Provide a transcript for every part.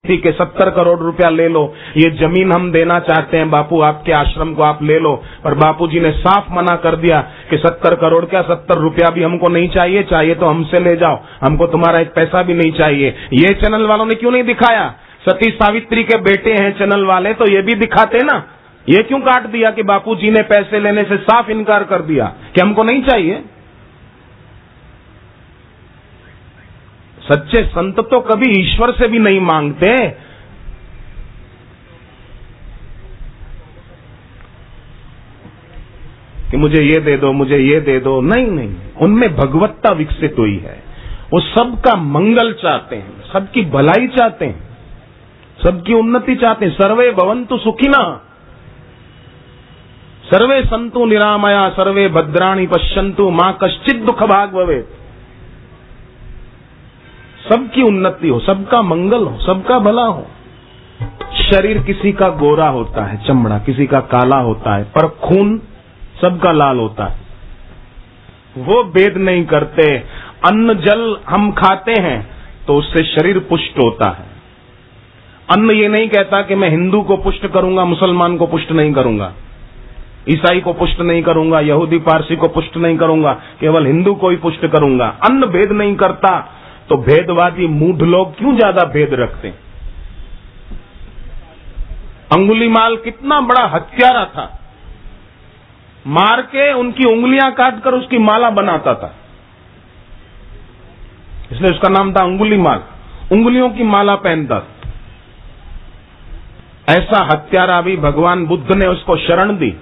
ठीक है, 70 करोड़ रुपया ले लो, ये जमीन हम देना चाहते हैं बापू, आपके आश्रम को आप ले लो। पर बापूजी ने साफ मना कर दिया कि 70 करोड़ क्या, 70 रुपया भी हमको नहीं चाहिए, चाहिए तो हमसे ले जाओ, हमको तुम्हारा एक पैसा भी नहीं चाहिए। ये चैनल वालों ने क्यों नहीं दिखाया? सती सावित्री के बेटे हैं चैनल वाले, तो ये भी दिखाते ना। ये क्यों काट दिया कि बापूजी ने पैसे लेने से साफ इनकार कर दिया कि हमको नहीं चाहिए? सच्चे संत तो कभी ईश्वर से भी नहीं मांगते। कि मुझे ये दे दो, मुझे ये दे दो, नहीं नहीं, उनमें भगवत्ता विकसित हुई है। वो सबका मंगल चाहते हैं, सबकी भलाई चाहते हैं, सबकी उन्नति चाहते हैं। सर्वे भवन्तु सुखिनः, सर्वे सन्तु निरामया, सर्वे भद्राणि पश्यन्तु मा कश्चित् दुःख भाग् भवेत्। सबकी उन्नति हो, सबका मंगल हो, सबका भला हो। शरीर किसी का गोरा होता है, चमड़ा किसी का काला होता है, पर खून सबका लाल होता है। वो भेद नहीं करते। अन्न जल हम खाते हैं तो उससे शरीर पुष्ट होता है। अन्न ये नहीं कहता कि मैं हिंदू को पुष्ट करूंगा, मुसलमान को पुष्ट नहीं करूंगा, ईसाई को पुष्ट नहीं करूंगा, यहूदी पारसी को पुष्ट नहीं करूंगा, केवल हिंदू को ही पुष्ट करूंगा। अन्न भेद नहीं करता, तो भेदवादी मूढ़ लोग क्यों ज्यादा भेद रखते हैं? अंगुलीमाल कितना बड़ा हत्यारा था, मार के उनकी उंगलियां काटकर उसकी माला बनाता था, इसलिए उसका नाम था अंगुलीमाल, उंगलियों की माला पहनता था। ऐसा हत्यारा भी भगवान बुद्ध ने उसको शरण दी।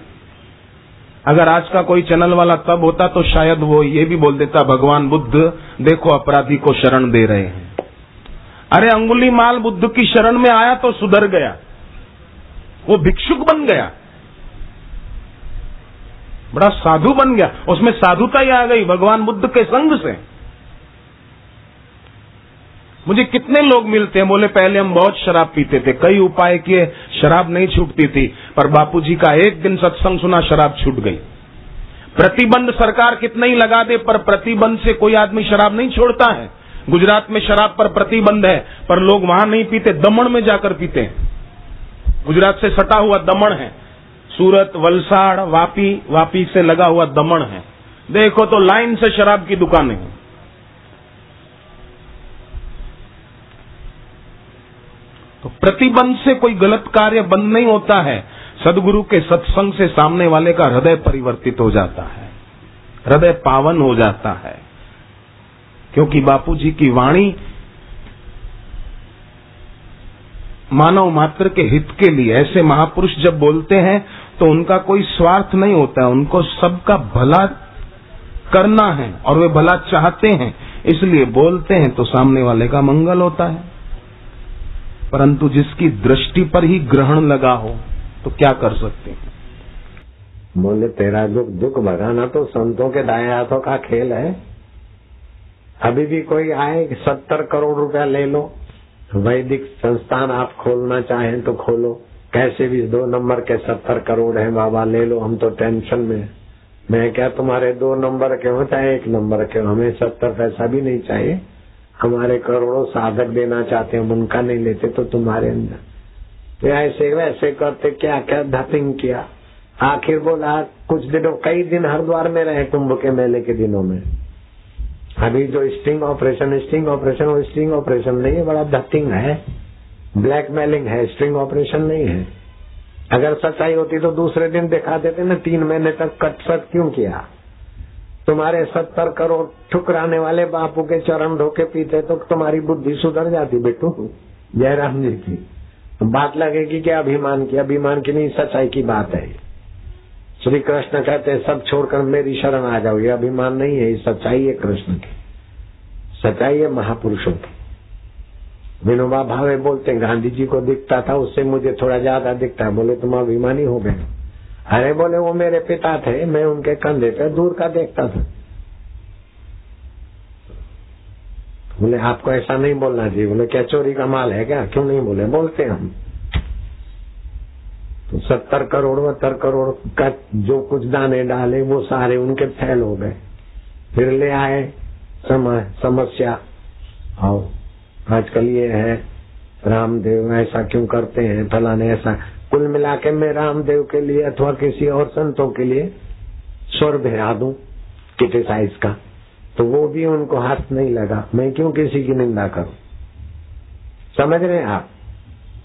अगर आज का कोई चैनल वाला तब होता तो शायद वो ये भी बोल देता, भगवान बुद्ध देखो अपराधी को शरण दे रहे हैं। अरे अंगुलीमाल बुद्ध की शरण में आया तो सुधर गया, वो भिक्षुक बन गया, बड़ा साधु बन गया, उसमें साधुता ही आ गई भगवान बुद्ध के संग से। मुझे कितने लोग मिलते हैं, बोले पहले हम बहुत शराब पीते थे, कई उपाय किए, शराब नहीं छूटती थी, पर बापूजी का एक दिन सत्संग सुना, शराब छूट गई। प्रतिबंध सरकार कितना ही लगा दे, पर प्रतिबंध से कोई आदमी शराब नहीं छोड़ता है। गुजरात में शराब पर प्रतिबंध है, पर लोग वहां नहीं पीते, दमन में जाकर पीते हैं। गुजरात से सटा हुआ दमन है, सूरत, वलसाड़, वापी से लगा हुआ दमन है, देखो तो लाइन से शराब की दुकानें हैं। तो प्रतिबंध से कोई गलत कार्य बंद नहीं होता है। सदगुरु के सत्संग से सामने वाले का हृदय परिवर्तित हो जाता है, हृदय पावन हो जाता है, क्योंकि बापूजी की वाणी मानव मात्र के हित के लिए, ऐसे महापुरुष जब बोलते हैं तो उनका कोई स्वार्थ नहीं होता है, उनको सबका भला करना है और वे भला चाहते हैं, इसलिए बोलते हैं तो सामने वाले का मंगल होता है। परंतु जिसकी दृष्टि पर ही ग्रहण लगा हो तो क्या कर सकते हैं? बोले तेरा दुख भगाना तो संतों के दाएं हाथों का खेल है। अभी भी कोई आए 70 करोड़ रुपया ले लो, वैदिक संस्थान आप खोलना चाहें तो खोलो, कैसे भी 2 नंबर के 70 करोड़ है बाबा, ले लो, हम तो टेंशन में। मैं क्या तुम्हारे 2 नंबर के हो चाहे 1 नंबर के हो, हमें 70 पैसा भी नहीं चाहिए। हमारे करोड़ों साधक देना चाहते हैं, उनका नहीं लेते तो तुम्हारे अंदर तो ऐसे वैसे करते, क्या क्या धतिंग किया। आखिर बोला कुछ दिनों, कई दिन हरिद्वार में रहे कुंभ के मेले के दिनों में। अभी जो स्टिंग ऑपरेशन वो स्टिंग ऑपरेशन नहीं है, बड़ा धतिंग है, ब्लैकमेलिंग है, स्टिंग ऑपरेशन नहीं है। अगर सच्चाई होती तो दूसरे दिन दिखा देते ना, 3 महीने तक कटसट क्यों किया। तुम्हारे 70 करोड़ ठुकराने वाले बापू के चरण धोके पीते तो तुम्हारी बुद्धि सुधर जाती बेटू। जयराम जी की बात लगेगी कि अभिमान की नहीं, सच्चाई की बात है। श्री कृष्ण कहते हैं सब छोड़कर मेरी शरण आ जाओ, ये अभिमान नहीं है, ये सच्चाई है कृष्ण की, सच्चाई है महापुरुषों की। विनोबा भावे बोलते गांधी जी को दिखता था उससे मुझे थोड़ा ज्यादा दिखता है। बोले तुम अभिमानी हो गए। अरे बोले वो मेरे पिता थे, मैं उनके कंधे पे दूर का देखता था। बोले आपको ऐसा नहीं बोलना चाहिए। बोले क्या चोरी का माल है क्या? क्यों नहीं बोले? बोलते हम तो 70 करोड़ 72 करोड़ का जो कुछ दाने डाले वो सारे उनके फैल हो गए। फिर ले आए समस्या। और आजकल ये है रामदेव ऐसा क्यों करते हैं, फलाने ऐसा। कुल मिला के मैं रामदेव के लिए अथवा किसी और संतों के लिए स्वर भिड़ा दूं क्रिटिसाइज का, तो वो भी उनको हाथ नहीं लगा। मैं क्यों किसी की निंदा करूं? समझ रहे हैं आप?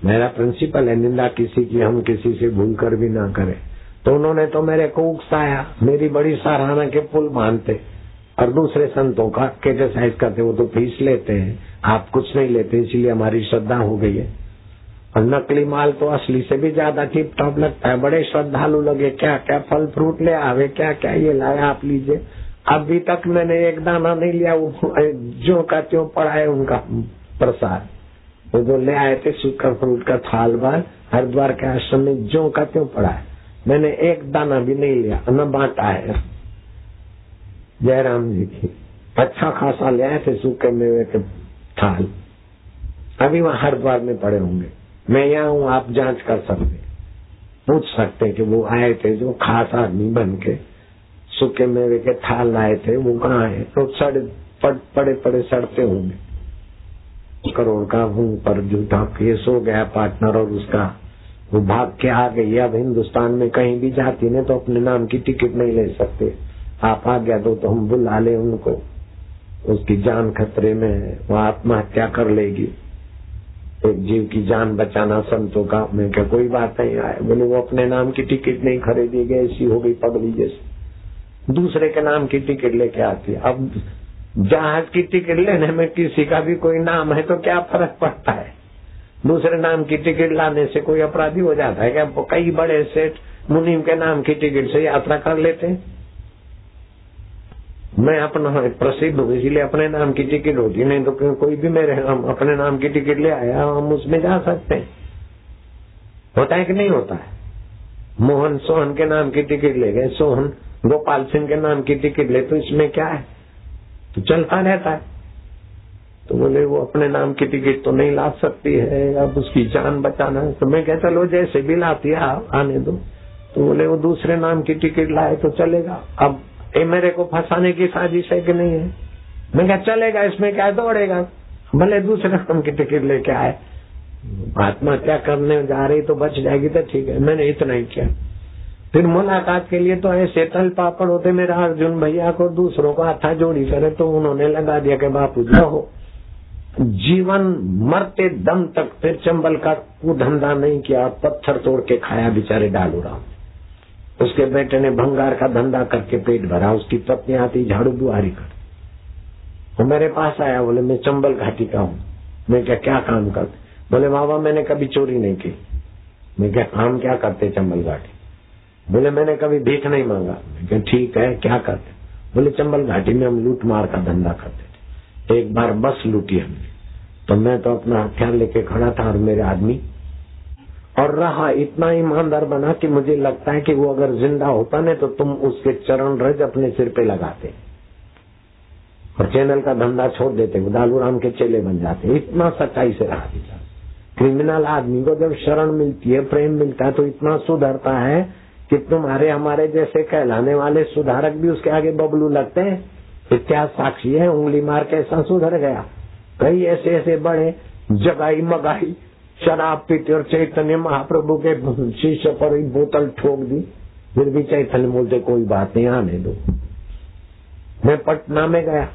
मेरा प्रिंसिपल है निंदा किसी की हम किसी से भूल कर भी ना करें। तो उन्होंने तो मेरे को उकसाया, मेरी बड़ी सराहना के पुल मानते और दूसरे संतों का क्रिटिसाइज करते। वो तो फीस लेते हैं, आप कुछ नहीं लेते, इसलिए हमारी श्रद्धा हो गई है। और नकली माल तो असली से भी ज्यादा टिप टॉप लगता है। बड़े श्रद्धालु लगे, क्या क्या फल फ्रूट ले आवे, क्या क्या ये लाया आप लीजिए। अभी तक मैंने एक दाना नहीं लिया, वो जो का त्यों पड़ा है उनका प्रसाद। वो जो ले आए थे सूखा फ्रूट का थाल बार हरिद्वार के आश्रम में जो का त्यों पड़ा है, मैंने एक दाना भी नहीं लिया, न बांटा है। जयराम जी की अच्छा खासा ले आए थे सूखे मेवे के थाल, अभी वहाँ हरिद्वार में पड़े होंगे। मैं यहाँ हूँ, आप जांच कर सकते, पूछ सकते कि वो आए थे जो खास आदमी बन के सूखे मेवे के थाल लाए थे, वो कहाँ है? तो पड़े पड़े सड़ते होंगे। करोड़ का हूँ पर झूठा केस हो गया पार्टनर और उसका, वो भाग के आ गई। अब हिंदुस्तान में कहीं भी जाती ने तो अपने नाम की टिकट नहीं ले सकते। आप आ गया तो हम बुला ले उनको, उसकी जान खतरे में है, वो आत्महत्या कर लेगी। एक जीव की जान बचाना संतों का। मैं क्या कोई बात नहीं आए, बोले वो अपने नाम की टिकट नहीं खरीदी गई, ऐसी हो गई पगली जैसे, दूसरे के नाम की टिकट लेके आती है। अब जहाज की टिकट लेने में किसी का भी कोई नाम है तो क्या फर्क पड़ता है? दूसरे नाम की टिकट लाने से कोई अपराधी हो जाता है क्या? कई बड़े सेठ मुनीम के नाम की टिकट से यात्रा कर लेते हैं। मैं अपना प्रसिद्ध हूँ इसलिए अपने नाम की टिकट होती, नहीं तो कोई भी मेरे हम अपने नाम की टिकट ले आया, हम उसमें जा सकते हैं। होता है कि नहीं होता है? मोहन सोहन के नाम की टिकट ले गए, सोहन गोपाल सिंह के नाम की टिकट ले, तो इसमें क्या है? तो चलता रहता है। तो बोले वो अपने नाम की टिकट तो नहीं ला सकती है, अब उसकी जान बचाना है। तो मैं क्या चलो जैसे भी लाती है आने दो। तो बोले वो दूसरे नाम की टिकट लाए तो चलेगा। अब ये मेरे को फंसाने की साजिश है कि नहीं है? मैं क्या चलेगा, इसमें क्या दौड़ेगा, भले दूसरे नाम की टिकट लेके आए। आत्महत्या करने जा रही तो बच जाएगी तो ठीक है, मैंने इतना ही किया। फिर मुलाकात के लिए तो ऐसे तल पापड़ होते मेरा अर्जुन भैया को दूसरों को हाथा जोड़ी करे, तो उन्होंने लगा दिया कि बापू जी हो जीवन मरते दम तक फिर चंबल का धंधा नहीं किया, पत्थर तोड़ के खाया बेचारे डालू राम। उसके बेटे ने भंगार का धंधा करके पेट भरा, उसकी पत्नी आती झाड़ू बुहारी कर। वो मेरे पास आया, बोले मैं चंबल घाटी का हूँ। मैं क्या काम करते? बोले बाबा मैंने कभी चोरी नहीं की। मैं क्या काम क्या करते चंबल घाटी? बोले मैंने कभी भीख नहीं मांगा। मैं ठीक है, क्या करते? बोले चंबल घाटी में हम लूट मार का धंधा करते थे। एक बार बस लूटी हमने, तो मैं तो अपना हथियार लेके खड़ा था और मेरे आदमी, और रहा इतना ईमानदार बना कि मुझे लगता है कि वो अगर जिंदा होता ना तो तुम उसके चरण रज अपने सिर पे लगाते और चैनल का धंधा छोड़ देते, दालू राम के चेले बन जाते। इतना सच्चाई से रहा था। क्रिमिनल आदमी को जब शरण मिलती है, प्रेम मिलता है, तो इतना सुधरता है कि तुम्हारे हमारे जैसे कहलाने वाले सुधारक भी उसके आगे बबलू लगते हैं। इतिहास साक्षी है, उंगली मार के ऐसा सुधर गया। कई ऐसे ऐसे बड़े जगाई मगाई शराब पीते और चैतन्य महाप्रभु के शीशे पर बोतल ठोक दी, फिर भी चैतन्य बोलते कोई बात नहीं, आने दो। मैं पटना में गया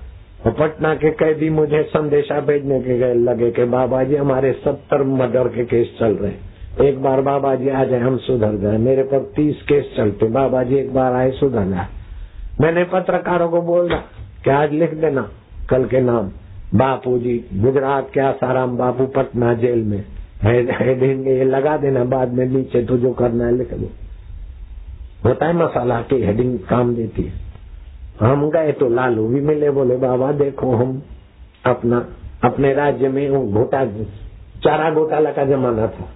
और पटना के कैदी मुझे संदेशा भेजने के लगे कि बाबा जी हमारे 70 मर्डर के केस चल रहे हैं, एक बार बाबा जी आ जाए हम सुधर जाए। मेरे पर 30 केस चलते, बाबा जी एक बार आए सुधर जाए। मैंने पत्रकारों को बोला कि आज लिख देना कल के नाम, बापू जी गुजरात के आसाराम बापू पटना जेल में हेडिंग ये लगा देना, बाद में नीचे तो जो करना है लिख दो। होता है मसाला की हेडिंग काम देती है। हम गए तो लालू भी मिले, बोले बाबा देखो हम अपने राज्य में चारा घोटाला का जमाना था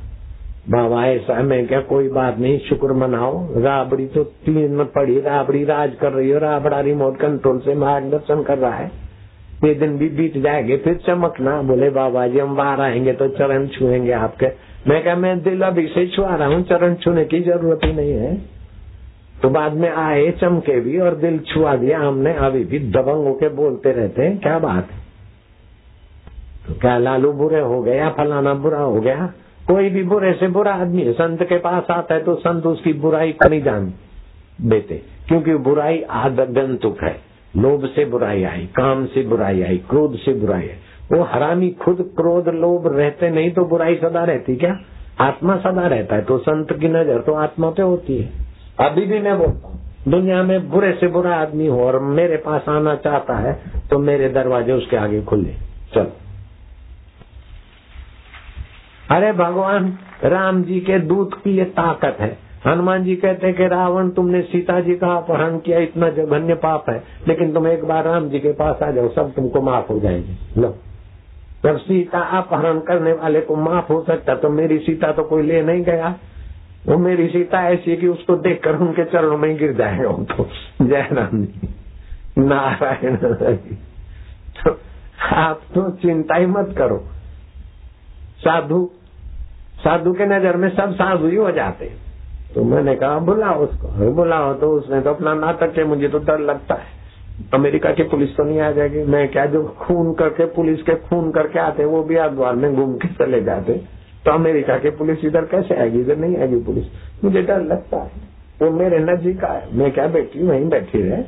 बाबा, ऐसा मैं क्या कोई बात नहीं, शुक्र मनाओ। राबड़ी तो 3 पड़ी, राबड़ी राज कर रही है, राबड़ा रिमोट कंट्रोल से मार्गदर्शन कर रहा है। ये दिन भी बीत जाएंगे फिर चमकना। बोले बाबा जी हम बाहर आएंगे तो चरण छुएंगे आपके। मैं क्या मैं दिल अभी से छुआ रहा हूँ, चरण छूने की जरूरत ही नहीं है। तो बाद में आए चमके भी और दिल छुआ दिया हमने। अभी भी दबंग होके बोलते रहते हैं, क्या बात है? तो क्या लालू बुरे हो गया, फलाना बुरा हो गया? कोई भी बुरे से बुरा आदमी है, संत के पास आता है तो संत उसकी बुराई को नहीं जान देते, क्योंकि बुराई आगंतुक है। लोभ से बुराई आई, काम से बुराई आई, क्रोध से बुराई आई। वो हरामी खुद क्रोध लोभ रहते नहीं तो बुराई सदा रहती क्या? आत्मा सदा रहता है। तो संत की नजर तो आत्मा पे होती है। अभी भी मैं बोलता हूँ, दुनिया में बुरे से बुरा आदमी हो और मेरे पास आना चाहता है तो मेरे दरवाजे उसके आगे खुले। चलो। अरे भगवान राम जी के दूत की ये ताकत है। हनुमान जी कहते हैं कि रावण तुमने सीता जी का अपहरण किया, इतना जघन्य पाप है, लेकिन तुम एक बार राम जी के पास आ जाओ, सब तुमको माफ हो जाएगी। लो, जब सीता अपहरण करने वाले को माफ हो सकता तो मेरी सीता तो कोई ले नहीं गया। वो मेरी सीता ऐसी है कि उसको देखकर उनके चरणों में गिर जाएगा। तो जय राम जी, नारायण। तो आप तो चिंता ही मत करो। साधु के नजर में सब साधु ही हो जाते। तो मैंने कहा बुलाओ उसको। बुलाओ तो उसने तो अपना नाटक किया। मुझे तो डर लगता है अमेरिका की पुलिस तो नहीं आ जाएगी। मैं क्या, जो खून करके पुलिस के खून करके आते वो भी द्वार में घूम के चले जाते, तो अमेरिका की पुलिस इधर कैसे आएगी? इधर नहीं आएगी पुलिस। मुझे डर लगता है। वो मेरे नजदीक आए। मैं क्या बेटी वहीं बैठी रहे,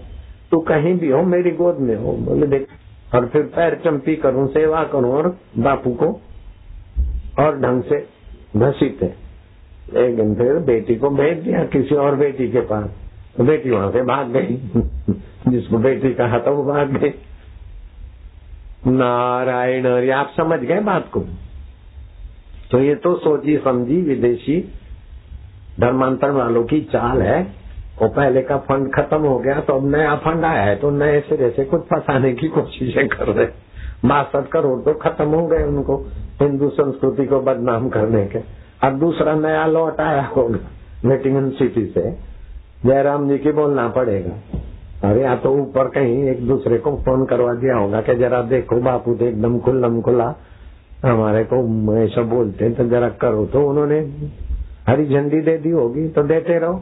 तू कहीं भी हो मेरी गोद में हो। बोले देख, और फिर पैर चंपी करूं, सेवा करूं और बापू को और ढंग से घसीटे। लेकिन फिर बेटी को भेज दिया किसी और बेटी के पास। तो बेटी वहां से भाग गई। जिसको बेटी कहा था वो भाग गई। नारायण। आप समझ गए बात को? तो ये तो सोची समझी विदेशी धर्मांतरण वालों की चाल है। वो पहले का फंड खत्म हो गया तो अब नया फंड आया है, तो नए सिरे से कुछ फंसाने की कोशिशें कर रहे। 62 करोड़ तो खत्म हो गए उनको हिंदू संस्कृति को बदनाम करने के। अब दूसरा नया लौट आया होगा वेटिंगन सिटी से। जयराम जी की बोलना पड़ेगा। अरे या तो ऊपर कहीं एक दूसरे को फोन करवा दिया होगा कि जरा देखो बापू तो एकदम खुल्लम खुला हमारे को ऐसा बोलते हैं, तो जरा करो। तो उन्होंने हरी झंडी दे दी होगी, तो देते रहो।